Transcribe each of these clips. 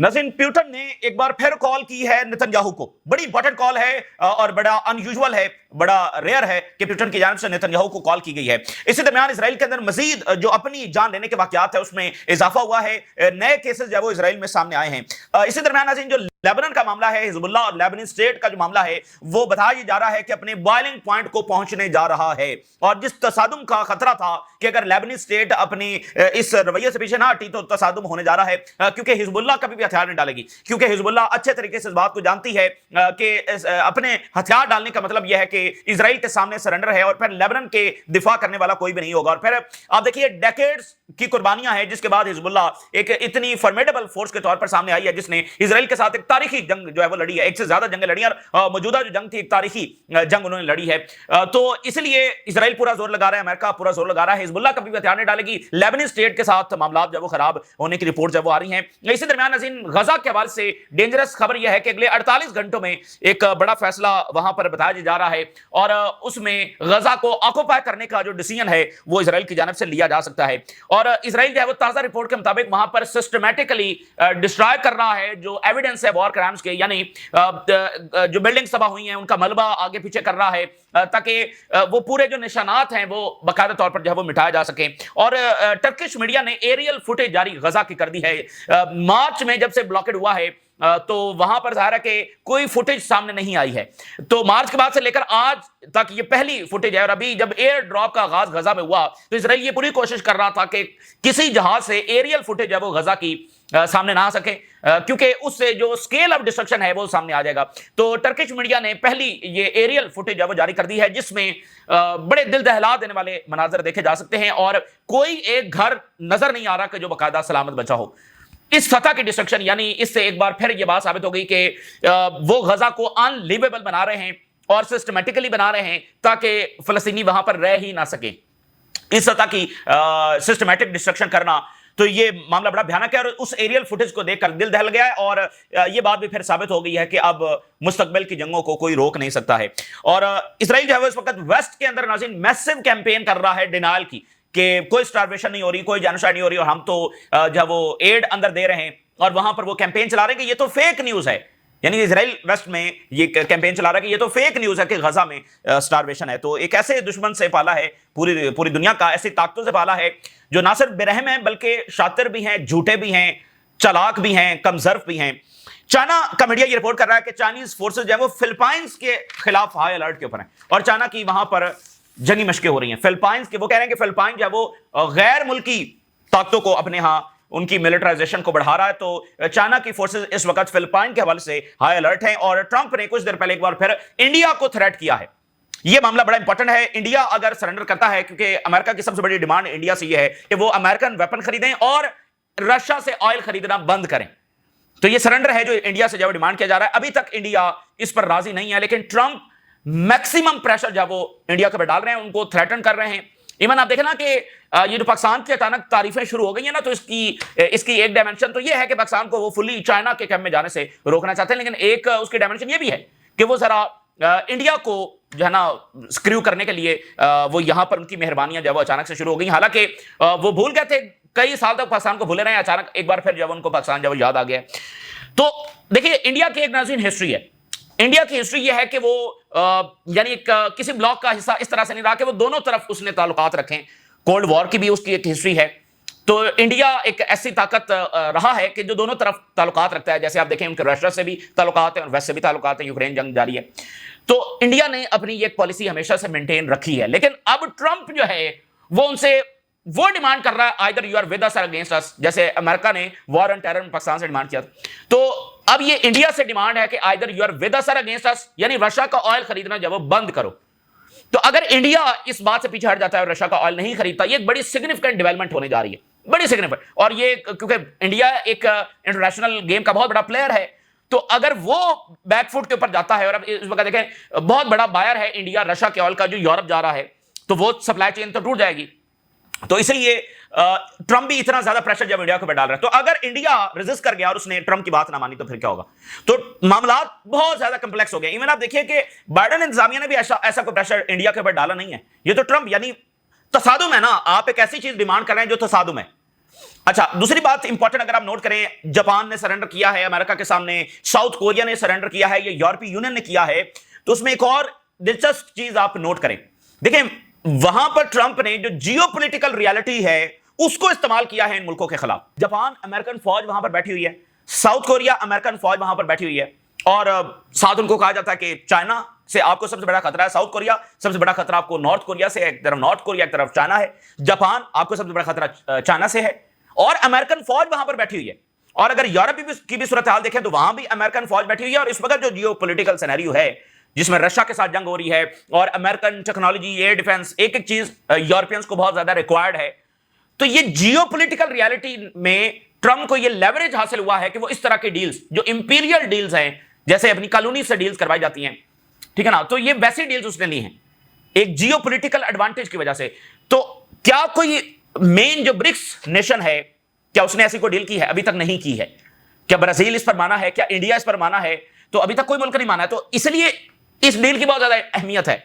नाज़रीन, प्यूटन ने एक बार फिर कॉल की है नेतन्याहू को। बड़ी इंपॉर्टेंट कॉल है और बड़ा अनयूजुअल है, बड़ा रेयर है कि प्यूटन की जानिब से नेतन्याहू को कॉल की गई है। इसी दरमियान इसराइल के अंदर मजीद जो अपनी जान लेने के वाकयात है उसमें इजाफा हुआ है, नए केसेस जो है वो इसराइल में सामने आए हैं। इसी दरमियान नाज़रीन, जो लेबनान का मामला है, हिजबुल्लाह और लेबनान स्टेट का जो मामला है वो बताया जा रहा है कि अपने बॉइलिंग पॉइंट को पहुंचने जा रहा है। और जिस तसादुम का खतरा था कि अगर लेबनान स्टेट अपनी इस रवैये से पीछे ना हटी तो तसादुम होने जा रहा है, क्योंकि हिजबुल्लाह कभी भी हथियार नहीं डालेगी, क्योंकि हिजबुल्लाह अच्छे तरीके से इस बात को जानती है कि अपने हथियार डालने का मतलब यह है कि इजराइल के सामने सरेंडर है और फिर लेबनान के दिफा करने वाला कोई भी नहीं होगा। और फिर आप देखिए डेकेड्स की कुर्बानियां हैं जिसके बाद हिजबुल्लाह एक इतनी फॉर्मिडेबल फोर्स के तौर पर सामने आई है जिसने इजराइल के साथ एक तारीखी जंग जो है वो लड़ी है। एक से ज्यादा जंगें लड़ी और मौजूदा जो जंग थी एक तारीखी जंग उन्होंने लड़ी है। तो इसलिए इजराइल पूरा जोर लगा रहा है, अमेरिका पूरा जोर लगा रहा है, हिजबुल्लाह कभी भी हथियार नहीं डालेगी। लेबनान स्टेट के साथ मामला जब वो खराब होने की रिपोर्ट जब वो आ रही है। इसी दरमियान नाज़रीन, गजा के हवाले से डेंजरस खबर यह है कि अगले 48 घंटों में एक बड़ा फैसला वहां पर बताया जा रहा है और उसमें गजा को ऑक्यूपाई करने का जो डिसीजन है वो इजराइल की जानिब से लिया जा सकता है। और इजराइल जो है वो ताजा रिपोर्ट के मुताबिक वहां पर सिस्टमैटिकली डिस्ट्रॉय कर रहा है जो एविडेंस है वॉर क्राइम्स के, यानी जो बिल्डिंग्स तबाह हुई हैं उनका मलबा आगे पीछे कर रहा है ताकि वो पूरे जो निशानात हैं वो बाकायदा तौर पर जो है वो मिटाया जा सके। और टर्किश मीडिया ने एरियल फुटेज जारी गजा की कर दी है। मार्च में जब से ब्लॉकेड हुआ है तो वहां पर ज़ाहिर है कि कोई फुटेज सामने नहीं आई है। तो मार्च के बाद से लेकर आज तक ये पहली फुटेज है। और अभी जब एयर ड्रॉप का आगाज गजा में हुआ तो इजराइल ये पूरी कोशिश कर रहा था कि किसी जहाज से एरियल फुटेज है वो गजा की सामने ना आ सके, क्योंकि उससे जो स्केल ऑफ डिस्ट्रक्शन है वो सामने आ जाएगा। तो टर्किश मीडिया ने पहली ये एरियल फुटेज है वो जारी कर दी है जिसमें बड़े दिल दहला देने वाले मनाजर देखे जा सकते हैं और कोई एक घर नजर नहीं आ रहा कि जो बाकायदा सलामत बचा हो। इस सतह की डिस्ट्रक्शन, यानी इससे एक बार फिर यह बात साबित हो गई कि वो गजा को अनलिवेबल बना रहे हैं और सिस्टमेटिकली बना रहे हैं ताकि फलस्तीनी वहां पर रह ही ना सके। इस सतह की सिस्टमेटिक डिस्ट्रक्शन करना, तो ये मामला बड़ा भयानक है। और उस एरियल फुटेज को देखकर दिल दहल गया है और ये बात भी फिर साबित हो गई है कि अब मुस्तकबिल की जंगों को कोई रोक नहीं सकता है। और इजराइल जो है इस वक्त वेस्ट के अंदर नाज़रीन मैसिव कैंपेन कर रहा है डिनायल की कि कोई स्टारवेशन नहीं हो रही, कोई जेनोसाइड नहीं हो रही और हम तो जब वो एड अंदर दे रहे हैं और वहां पर वो कैंपेन चला रहे हैं कि ये तो फेक न्यूज है। यानी इजराइल वेस्ट में ये कैंपेन चला रहा है कि ये तो फेक न्यूज है कि गजा में स्टारवेशन है। तो एक ऐसे दुश्मन से पाला है पूरी दुनिया का, ऐसी ताकतों से पाला है जो ना सिर्फ बेरहम है बल्कि शातिर भी हैं, झूठे भी हैं, चालाक भी हैं, कमजर्फ भी हैं। चाइना का मीडिया ये रिपोर्ट कर रहा है कि चाइनीज फोर्सेज जो है वो फिलिपाइंस के खिलाफ हाई अलर्ट के ऊपर है और चाइना की वहां पर जंगी मशकें हो रही हैं। फिलिपाइंस के वो कह रहे हैं कि फिलिपाइन जो है वो गैर मुल्की ताकतों को अपने यहां उनकी मिलिटराइजेशन को बढ़ा रहा है। तो चाइना की फोर्सेज इस वक्त फिलिपाइन के हवाले से हाई अलर्ट हैं और ट्रंप ने कुछ देर पहले एक बार फिर इंडिया को थ्रेट किया है। यह मामला बड़ा इंपॉर्टेंट है। इंडिया अगर सरेंडर करता है, क्योंकि अमेरिका की सबसे बड़ी डिमांड इंडिया से यह है कि वो अमेरिकन वेपन खरीदें और रशिया से ऑयल खरीदना बंद करें, तो यह सरेंडर है जो इंडिया से जब डिमांड किया जा रहा है। अभी तक इंडिया इस पर राजी नहीं है, लेकिन ट्रंप मैक्सिमम प्रेशर जब वो इंडिया के ऊपर डाल रहे हैं, उनको थ्रेटन कर रहे हैं। इवन आप देखें ना कि ये जो पाकिस्तान की अचानक तारीफें शुरू हो गई है ना, तो इसकी एक डायमेंशन तो ये है कि पाकिस्तान को वो फुली चाइना के कैंप में जाने से रोकना चाहते हैं, लेकिन एक उसकी डायमेंशन ये भी है कि वो जरा इंडिया को जो है ना स्क्रू करने के लिए वो यहां पर उनकी मेहरबानियां जब वो अचानक से शुरू हो गई। हालांकि वो भूल गए थे, कई साल तक पाकिस्तान को भूले रहे हैं, अचानक एक बार फिर जब उनको पाकिस्तान जब याद आ गया। तो देखिए, इंडिया की एक नाज़रीन हिस्ट्री है। इंडिया की हिस्ट्री यह है कि वो यानी किसी ब्लॉक का हिस्सा इस तरह से नहीं रहा कि वो दोनों तरफ उसने ताल्लुकात रखें। कोल्ड वॉर की भी उसकी एक हिस्ट्री है। तो इंडिया एक ऐसी ताकत रहा है कि जो दोनों तरफ ताल्लुकात रखता है। जैसे आप देखें उनके रशिया से भी ताल्लुकात हैं और वेस्ट से भी ताल्लुकात हैं, यूक्रेन जंग जारी है। तो इंडिया ने अपनी एक पॉलिसी हमेशा से मेंटेन रखी है, लेकिन अब ट्रंप जो है वो उनसे वो डिमांड कर रहा है either you are with us or against अस, जैसे अमेरिका ने वॉर ऑन टेरर में पाकिस्तान से डिमांड किया। तो अब ये इंडिया से डिमांड है कि either you are with us or against अस, यानी रशिया का ऑयल खरीदना जब वो बंद करो। तो अगर इंडिया इस बात से पीछे हट जाता है और रशिया का ऑयल नहीं खरीदता, ये एक बड़ी सिग्निफिकेंट डेवलपमेंट होने जा रही है, बड़ी सिग्निफिकेंट। और ये क्योंकि इंडिया एक इंटरनेशनल गेम का बहुत बड़ा प्लेयर है, तो अगर वो बैकफुट के ऊपर जाता है और अब इस वक्त देखें बहुत बड़ा बायर है इंडिया रशिया के ऑयल का जो यूरोप जा रहा है, तो वो सप्लाई चेन तो टूट जाएगी। तो इसलिए ट्रंप भी इतना ज्यादा प्रेशर जब इंडिया को डाल रहा है। तो अगर इंडिया रेजिस्ट कर गया और उसने ट्रंप की बात ना मानी तो फिर क्या होगा? तो मामला बहुत ज्यादा कंप्लेक्स हो गए। इवन आप देखिए कि बाइडेन इंतजामिया ने भी ऐसा कोई प्रेशर इंडिया के ऊपर डाला नहीं है। ये तो ट्रंप, यानी तसादुम है ना, आप एक ऐसी चीज डिमांड कर रहे हैं जो तसादुम है। अच्छा, दूसरी बात इंपॉर्टेंट अगर आप नोट करें, जापान ने सरेंडर किया है अमेरिका के सामने, साउथ कोरिया ने सरेंडर किया है, ये यूरोपीय यूनियन ने किया है। तो उसमें एक और दिलचस्प चीज आप नोट करें, देखें वहां पर ट्रंप ने जो जियोपॉलिटिकल रियलिटी है उसको इस्तेमाल किया है इन मुल्कों के खिलाफ। जापान अमेरिकन फौज वहां पर बैठी हुई है, साउथ कोरिया अमेरिकन फौज वहां पर बैठी हुई है, और साथ उनको कहा जाता है कि चाइना से आपको सबसे बड़ा खतरा है साउथ कोरिया, सबसे बड़ा खतरा आपको नॉर्थ कोरिया से है, एक तरफ नॉर्थ कोरिया एक तरफ चाइना है, जापान आपको सबसे बड़ा खतरा चाइना से है, और अमेरिकन फौज वहां पर बैठी हुई है। और अगर यूरोप की भी सूरत हाल देखें तो वहां भी अमेरिकन फौज बैठी हुई है। और इस वक्त जो जियोपॉलिटिकल सिनेरियो है जिसमें रशिया के साथ जंग हो रही है और अमेरिकन टेक्नोलॉजी, एयर डिफेंस, एक एक चीज यूरोपियंस को बहुत ज्यादा रिक्वायर्ड है, तो ये जियोपॉलिटिकल रियलिटी में ट्रंप को ये लेवरेज हासिल हुआ है कि वो इस तरह की डील्स जो इंपीरियल डील्स हैं, जैसे अपनी कॉलोनी से डील्स करवाई जाती हैं, ठीक है ना, तो ये वैसी डील्स उसने ली हैं एक जियोपॉलिटिकल एडवांटेज की वजह से। तो क्या कोई मेन जो ब्रिक्स नेशन है, क्या उसने ऐसी कोई डील की है? अभी तक नहीं की है। क्या ब्राजील इस पर माना है? क्या इंडिया इस पर माना है? तो अभी तक कोई मुल्क नहीं माना है। तो इसलिए इस डील की बहुत ज्यादा अहमियत है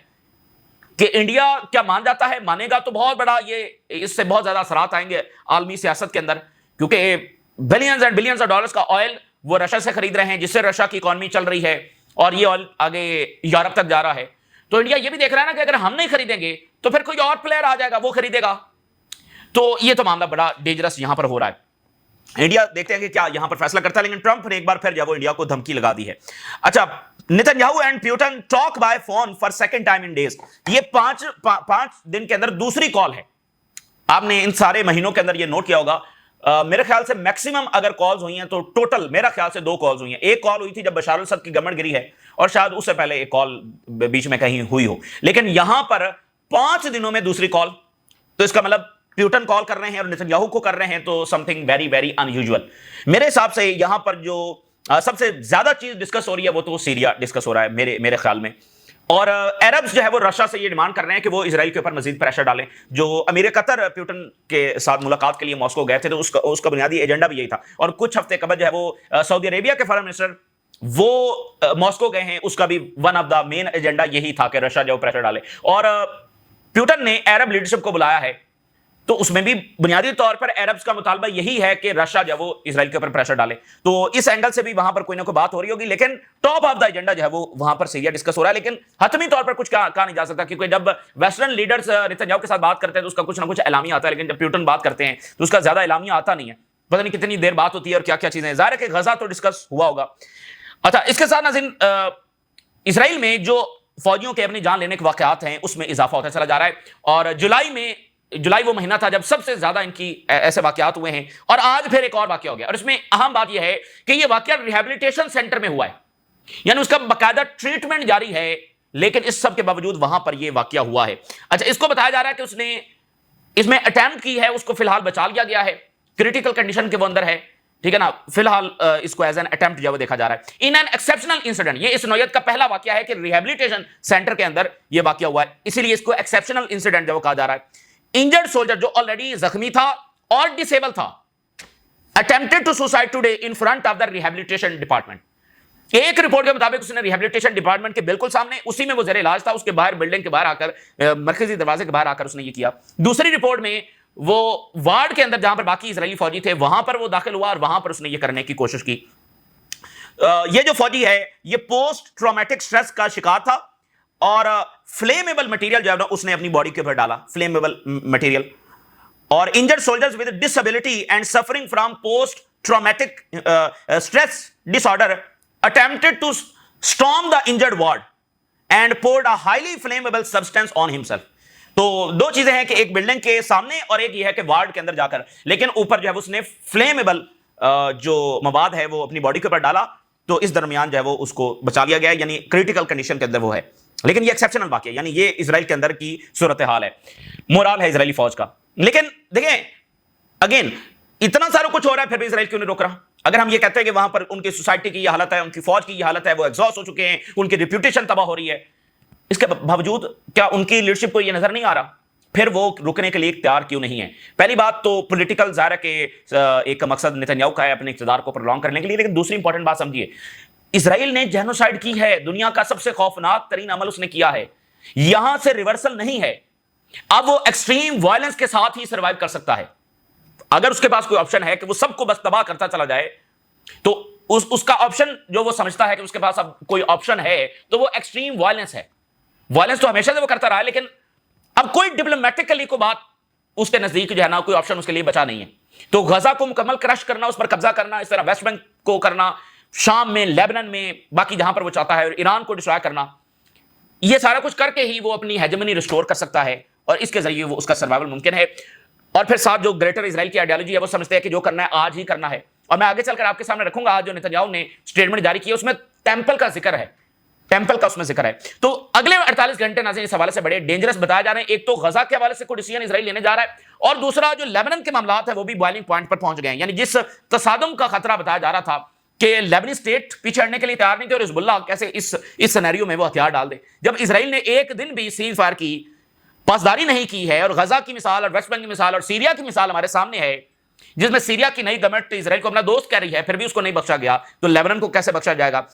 कि इंडिया क्या मान जाता है, मानेगा तो बहुत बड़ा, ये इससे बहुत ज्यादा असरात आएंगे आलमी सियासत के अंदर, क्योंकि billions and billions of dollars का ऑयल वो रशिया से खरीद रहे हैं, जिससे रशिया की इकॉनमी चल रही है और ये ऑयल आगे यूरोप तक जा रहा है। तो इंडिया ये भी देख रहा है ना कि अगर हम नहीं खरीदेंगे तो फिर कोई और प्लेयर आ जाएगा, वो खरीदेगा। तो ये तो मामला बड़ा डेंजरस यहां पर हो रहा है। इंडिया देखते हैं कि क्या यहां पर फैसला करता है, लेकिन ट्रंप ने एक बार फिर जब वो इंडिया को धमकी लगा दी है। अच्छा, Netanyahu and Putin talk bye phone for second time in days, ये पांच दिन के अंदर दूसरी कॉल है। आपने इन सारे महीनों के अंदर ये नोट किया होगा, मेरे ख्याल से मैक्सिमम अगर कॉल्स हुई हैं तो टोटल मेरा ख्याल से 2 कॉल्स हुई हैं। एक कॉल हुई थी जब बशार अल-असद की गवर्नमेंट गिरी है, और शायद उससे पहले एक कॉल बीच में कहीं हुई हो, लेकिन यहां पर 5 दिनों में दूसरी कॉल। तो इसका मतलब पुतिन कॉल कर रहे हैं और नेतन्याहू को कर रहे हैं, तो समथिंग वेरी वेरी अनयूजुअल। मेरे हिसाब से यहां पर जो सबसे ज्यादा चीज डिस्कस हो रही है वो तो सीरिया डिस्कस हो रहा है मेरे ख्याल में। और अरब्स जो है वो रशिया से ये डिमांड कर रहे हैं कि वो इजराइल के ऊपर मजीद प्रेशर डालें। जो अमीर कतर पुतिन के साथ मुलाकात के लिए मॉस्को गए थे, तो उसका बुनियादी एजेंडा भी यही था। और कुछ हफ्ते कबल जो है वो सऊदी अरेबिया के फॉरेन मिनिस्टर वो मॉस्को गए हैं, उसका भी one of the main agenda यही था कि रशिया जो प्रेशर डाले। और पुतिन ने अरब लीडरशिप को बुलाया है, तो उसमें भी बुनियादी तौर पर अरब्स का मुतालबा यही है कि रशिया जो वो इजराइल के ऊपर प्रेशर डाले। तो इस एंगल से भी वहां पर कोई ना कोई बात हो रही होगी, लेकिन टॉप ऑफ द एजेंडा जो है वो वहां पर सीरिया डिस्कस हो रहा है। लेकिन हतमी तौर पर कुछ कहा नहीं जा सकता, क्योंकि जब वेस्टर्न लीडर्स नेतन्याहू के साथ बात करते हैं तो उसका कुछ ना कुछ एलामिया आता है, लेकिन जब पुतिन बात करते हैं तो उसका ज्यादा एलामिया आता नहीं है। पता नहीं कितनी देर बात होती है और क्या क्या चीजें। जाहिर है कि गजा तो डिस्कस हुआ होगा। अच्छा, इसके साथ नाज़रीन, इसराइल में जो फौजियों के अपनी जान लेने के वाकयात हैं उसमें इजाफा होता चला जा रहा है। और जुलाई वो महीना था जब सबसे ज्यादा इनकी ऐसे वाकयात हुए हैं, और आज फिर एक और वाकया हो गया। और इसमें अहम बात यह है कि यह वाकया रिहैबिलिटेशन सेंटर में हुआ है, यानी उसका बाकायदा ट्रीटमेंट जारी है, लेकिन इस सब के बावजूद वहां पर यह वाकया हुआ है। अच्छा, इसको बताया जा रहा है कि उसने इसमें अटेम्प्ट की है, उसको फिलहाल बचा लिया गया है, क्रिटिकल कंडीशन के वो अंदर है, ठीक है ना। फिलहाल इसको एज एन अटेम्प्ट जो देखा जा रहा है। इन एन एक्सेप्शनल इंसिडेंट, ये इस नौयत का पहला वाकया है कि रिहैबिलिटेशन सेंटर के अंदर यह वाकया हुआ है, इसीलिए इसको एक्सेप्शनल इंसिडेंट जो कहा जा रहा है। इंजर्ड सोल्जर जो ऑलरेडी जख्मी था और डिसेबल था, attempted to suicide today in front of the rehabilitation department. एक रिपोर्ट के मुताबिक उसने रिहैबिलिटेशन डिपार्टमेंट के बिल्कुल सामने, उसी में वो जेर इलाज था, उसके बाहर बिल्डिंग के बाहर आकर, मरकजी दरवाजे के बाहर आकर उसने ये किया। दूसरी रिपोर्ट में वो वार्ड के अंदर जहां पर बाकी इजरायली फौजी थे वहां पर वो दाखिल हुआ और वहां पर उसने ये करने की कोशिश की। ये जो फौजी है ये पोस्ट ट्रॉमेटिक स्ट्रेस का शिकार था, और फ्लेमेबल मटेरियल जो है ना उसने अपनी बॉडी के ऊपर डाला, फ्लेमेबल मटेरियल। और injured soldiers with disability and suffering from post traumatic stress disorder attempted to storm the injured ward and poured a highly flammable substance on himself. तो 2 चीजें हैं कि एक बिल्डिंग के सामने और एक ये है कि वार्ड के अंदर जाकर, लेकिन ऊपर जो है उसने फ्लेमेबल जो मवाद है वो अपनी बॉडी के ऊपर डाला। तो इस दरमियान जो है वो उसको बचा लिया गया, यानी क्रिटिकल कंडीशन के अंदर वो है। लेकिन ये एक्सेप्शनल वाकया, यानी ये इजराइल के अंदर की सूरत हाल है, मोराल है इजरायली फौज का। लेकिन देखें, अगेन इतना सारा कुछ हो रहा है फिर भी इजराइल क्यों नहीं रोक रहा? अगर हम ये कहते हैं कि वहां पर उनकी सोसाइटी की ये हालत है, उनकी फौज की ये हालत है, वो एग्जॉस्ट हो चुके हैं, उनकी रिप्यूटेशन तबाह हो रही है, इसके बावजूद क्या उनकी लीडरशिप को ये नजर नहीं आ रहा? फिर वो रुकने के लिए तैयार क्यों नहीं है? पहली बात तो पॉलिटिकल ज़ाहिर के एक मकसद नेतन्याहू का है अपने इक़्तिदार को प्रोलॉन्ग करने के लिए, लेकिन दूसरी इंपॉर्टेंट बात समझिए, इजराइल ने जेनोसाइड की है, दुनिया का सबसे खौफनाक तरीन अमल उसने किया है, यहां से रिवर्सल नहीं है। अब वो एक्सट्रीम वायलेंस के साथ ही सर्वाइव कर सकता है। اگر اس کے پاس کوئی آپشن ہے کہ وہ سب کو بس تباہ کرتا چلا جائے، تو اس کا آپشن جو وہ سمجھتا ہے کہ اس کے پاس اب کوئی آپشن ہے تو وہ ایکسٹریم وائلنس ہے. وائلنس تو ہمیشہ سے وہ کرتا رہا ہے، لیکن اب کوئی ڈپلومیٹکلی کو بات اس کے نزدیک جو ہے نا کوئی آپشن اس کے لیے بچا نہیں ہے. تو غزہ کو مکمل کرش کرنا، اس پر قبضہ کرنا، اس طرح ویسٹ بینک کو کرنا، شام میں، لیبنن میں، باقی جہاں پر وہ چاہتا ہے، اور ایران کو ڈسٹرائے کرنا، یہ سارا کچھ کر کے ہی وہ اپنی ہیجمنی ریسٹور کر سکتا ہے، اور اس کے ذریعے وہ اس کا سروائیول ممکن ہے. اور پھر ساتھ جو گریٹر اسرائیل کی آئیڈیالوجی ہے، وہ سمجھتے ہیں کہ جو کرنا ہے آج ہی کرنا ہے. اور میں آگے چل کر آپ کے سامنے رکھوں گا آج جو نتنیاہو نے اسٹیٹمنٹ جاری کی ہے، اس میں ٹیمپل کا ذکر ہے، ٹیمپل کا اس میں ذکر ہے. تو اگلے 48 گھنٹے ناظرین اس حوالے سے بڑے ڈینجرس بتائے جا رہے ہیں. ایک تو غزہ کے حوالے سے کوئی ڈیسیژن اسرائیل لینے جا رہا ہے، اور دوسرا جو لیبنن کے معاملات ہیں وہ بھی بوائلنگ پوائنٹ پر پہنچ گئے ہیں. یعنی جس تصادم کا خطرہ بتایا جا رہا تھا کہ لیبنی اسٹیٹ پیچھے ہٹنے کے لیے تیار نہیں تھے، اور حزب اللہ کیسے اس سینیریو میں وہ ہتھیار ڈال دے. جب اسرائیل نے ایک دن بھی سیز فائر کی پاسداری نہیں کی ہے، اور غزہ کی مثال اور ویسٹ بینک کی مثال اور سیریا کی مثال ہمارے سامنے ہے، جس میں سیریا کی نئی گورنمنٹ اسرائیل کو اپنا دوست کہہ رہی ہے، پھر بھی اس کو نہیں بخشا گیا، تو لیبنن کو کیسے بخشا جائے گا؟